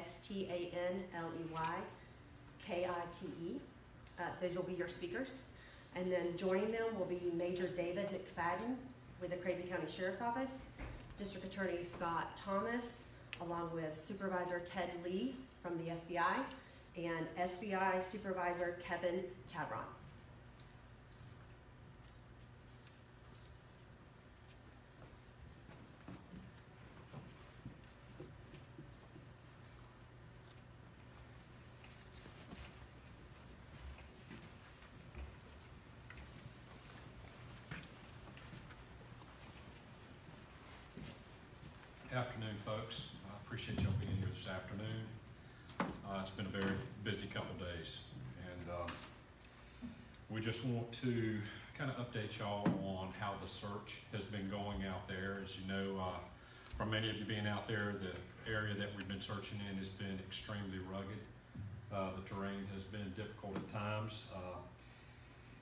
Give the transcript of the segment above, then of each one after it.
STANLEY Those will be your speakers. And then joining them will be Major David McFadden with the Craven County Sheriff's Office, District Attorney Scott Thomas, along with Supervisor Ted Lee from the FBI, and SBI Supervisor Kevin Tavron. Afternoon, folks. I appreciate y'all being here this afternoon. It's been a very busy couple days, and we just want to kind of update y'all on how the search has been going out there. As you know, from many of you being out there, the area that we've been searching in has been extremely rugged. The terrain has been difficult at times.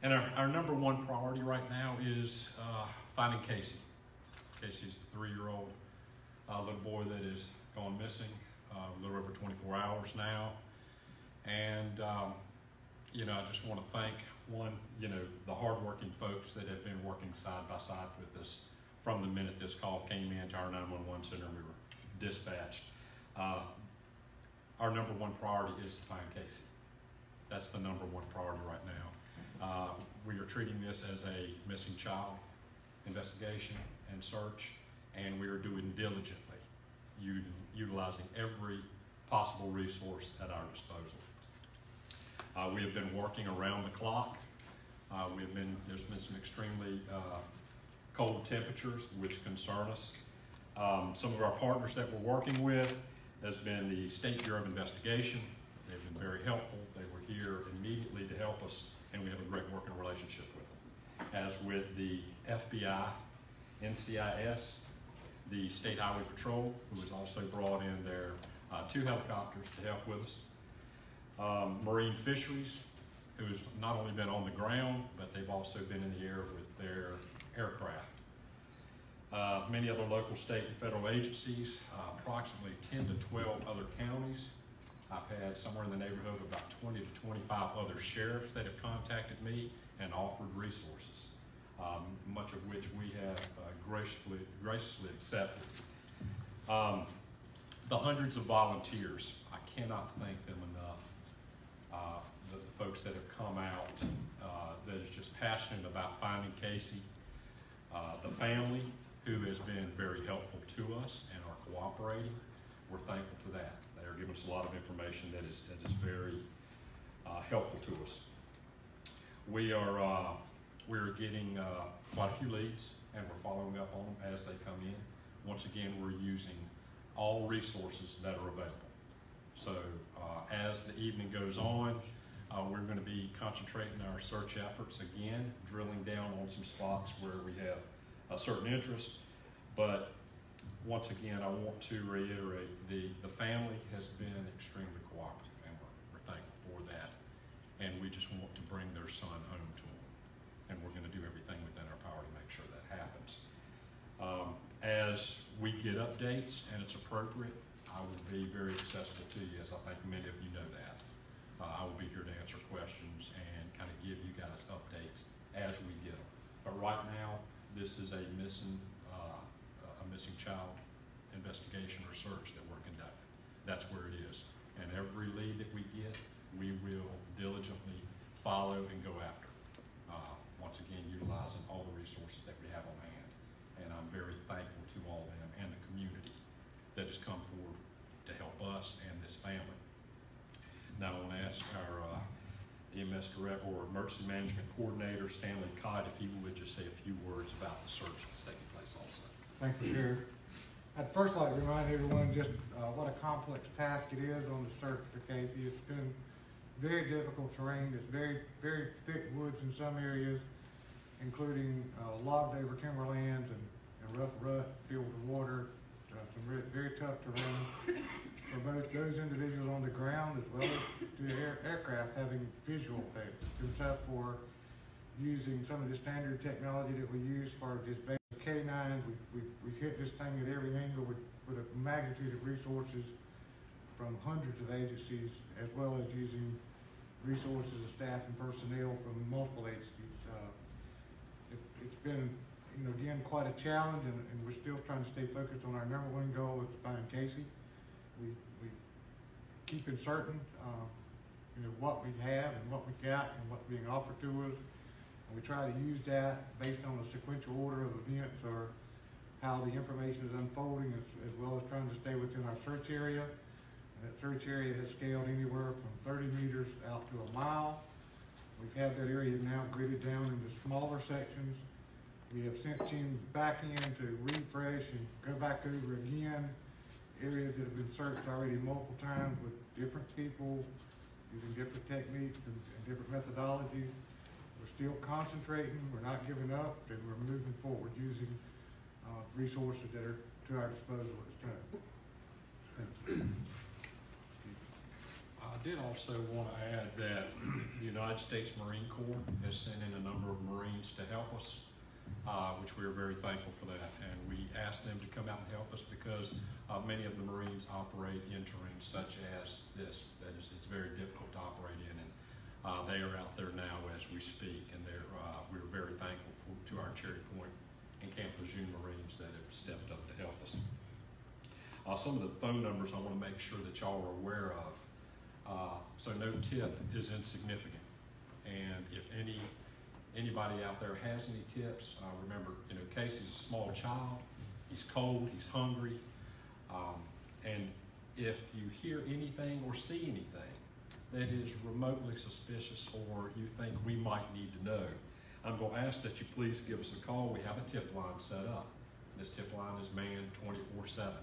And our number one priority right now is finding Casey. Casey's the 3-year-old little boy that is gone missing a little over 24 hours now. And, you know, I just want to thank the hardworking folks that have been working side by side with us from the minute this call came in to our 911 center and we were dispatched. Our number one priority is to find Casey. That's the number one priority right now. We are treating this as a missing child investigation and search, and we are doing diligently, utilizing every possible resource at our disposal. We have been working around the clock. There's been some extremely cold temperatures which concern us. Some of our partners that we're working with has been the State Bureau of Investigation. They've been very helpful. They were here immediately to help us, and we have a great working relationship with them. As with the FBI, NCIS, the State Highway Patrol, who has also brought in their 2 helicopters to help with us. Marine Fisheries, who has not only been on the ground, but they've also been in the air with their aircraft. Many other local, state, and federal agencies, approximately 10 to 12 other counties. I've had somewhere in the neighborhood of about 20 to 25 other sheriffs that have contacted me and offered resources, much of which we have graciously accepted. The hundreds of volunteers, I cannot thank them enough. The folks that have come out that is just passionate about finding Casey. The family, who has been very helpful to us and are cooperating, we're thankful for that. They are giving us a lot of information that is very helpful to us. We're getting quite a few leads, and we're following up on them as they come in. Once again, we're using all resources that are available. So as the evening goes on, we're going to be concentrating our search efforts again, drilling down on some spots where we have a certain interest. But once again, I want to reiterate, the family has been extremely cooperative, and we're thankful for that. And we just want to bring their son home to them. And we're going to do everything within our power to make sure that happens. As we get updates and it's appropriate, I will be very accessible to you, as I think many of you know that. I will be here to answer questions and kind of give you guys updates as we get them. But right now, this is a missing child investigation or search that we're conducting. That's where it is. And every lead that we get, we will diligently follow and go after. Once again, utilizing all the resources that we have on hand. And I'm very thankful to all of them and the community that has come forward to help us and this family. Now I want to ask our EMS Director or Emergency Management Coordinator, Stanley Cott, if he would just say a few words about the search that's taking place also. Thank you, Sheriff. I'd first like to remind everyone just what a complex task it is on the search for Casey. It's been very difficult terrain. It's very, very thick woods in some areas, including logged over timberlands and rough rut filled with water. Some very tough terrain for both those individuals on the ground as well as the aircraft having visual effects. It's been tough for using some of the standard technology that we use for this basic K9. We've hit this thing at every angle with a magnitude of resources from hundreds of agencies, as well as using resources of staff and personnel from multiple agencies. It's been, again, quite a challenge, and we're still trying to stay focused on our number one goal, is to find Casey. We keep inserting, what we have and what we got and what's being offered to us. And we try to use that based on a sequential order of events or how the information is unfolding, as well as trying to stay within our search area. And that search area has scaled anywhere from 30 meters out to a mile. We've had that area now gridded down into smaller sections. We have sent teams back in to refresh and go back over again areas that have been searched already multiple times with different people, using different techniques and different methodologies. We're still concentrating, we're not giving up, and we're moving forward using resources that are to our disposal at this time. Thanks. I did also want to add that the United States Marine Corps has sent in a number of Marines to help us, which we are very thankful for that. And we asked them to come out and help us because many of the Marines operate in terrain such as this. That is, it's very difficult to operate in, and they are out there now as we speak. And we're very thankful to our Cherry Point and Camp Lejeune Marines that have stepped up to help us. Some of the phone numbers I want to make sure that y'all are aware of. So no tip is insignificant, and if anybody out there has any tips, remember, Casey's a small child, he's cold, he's hungry, and if you hear anything or see anything that is remotely suspicious or you think we might need to know, I'm going to ask that you please give us a call. We have a tip line set up. This tip line is manned 24/7.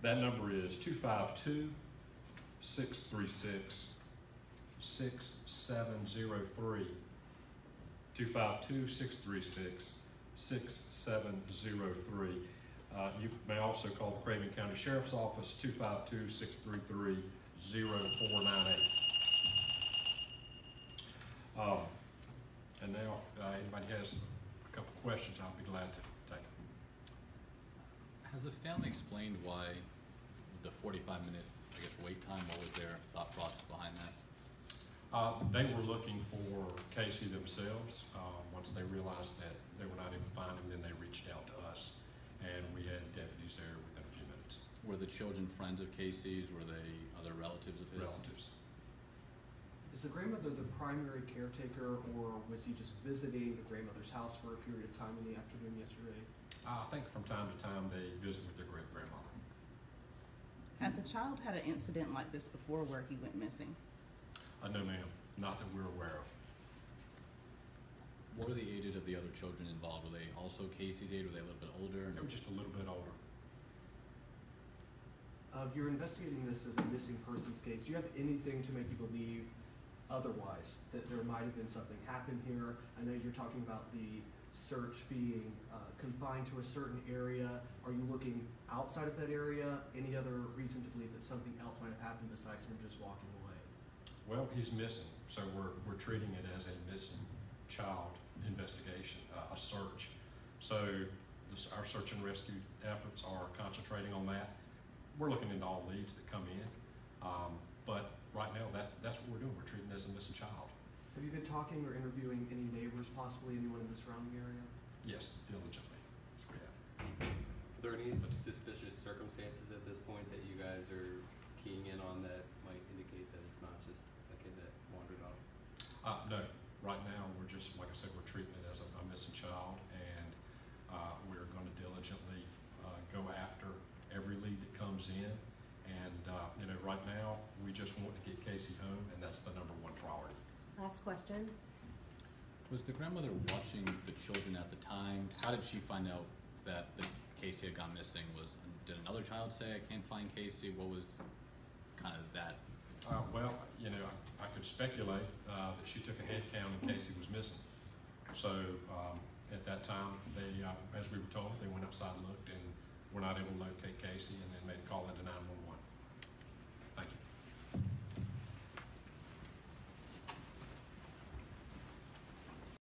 That number is 252-636-6703. 252-636-6703. You may also call the Craven County Sheriff's Office, 252-633-0498. And now, anybody has a couple questions, I'll be glad to take them. Has the family explained why the 45-minute, wait time? What was their thought process behind that? They were looking for Casey themselves. Once they realized that they were not able to find him, then they reached out to us, and we had deputies there within a few minutes. Were the children friends of Casey's? Were they other relatives of his? Relatives. Is the grandmother the primary caretaker, or was he just visiting the grandmother's house for a period of time in the afternoon yesterday? I think from time to time they visit with their great-grandmother. Had the child had an incident like this before where he went missing? No, ma'am. Not that we're aware of. What were the ages of the other children involved? Were they also Casey's age? Were they a little bit older? They were just a little bit older. You're investigating this as a missing persons case. Do you have anything to make you believe otherwise, that there might have been something happen here? I know you're talking about the search being confined to a certain area. Are you looking outside of that area? Any other reason to believe that something else might have happened besides him just walking away? Well, he's missing, so we're treating it as a missing child investigation, a search. So our search and rescue efforts are concentrating on that. We're looking into all leads that come in, but right now that's what we're doing. We're treating it as a missing child. Have you been talking or interviewing any neighbors, possibly anyone in the surrounding area? Yes, diligently. Yes, we have. Are there any suspicious circumstances at this point that you guys are keying in on that might indicate that it's not just a kid that wandered off? No. Right now, we're just, like I said, we're treating it as a missing child, and we're going to diligently go after every lead that comes in. And, right now, we just want to get Casey home, and that's the number one priority. Last question. Was the grandmother watching the children at the time? How did she find out that Casey had gone missing? Did another child say, "I can't find Casey"? What was kind of that? Well, I could speculate that she took a head count and Casey was missing. So at that time, they, as we were told, they went outside and looked and were not able to locate Casey, and then made a call into 911.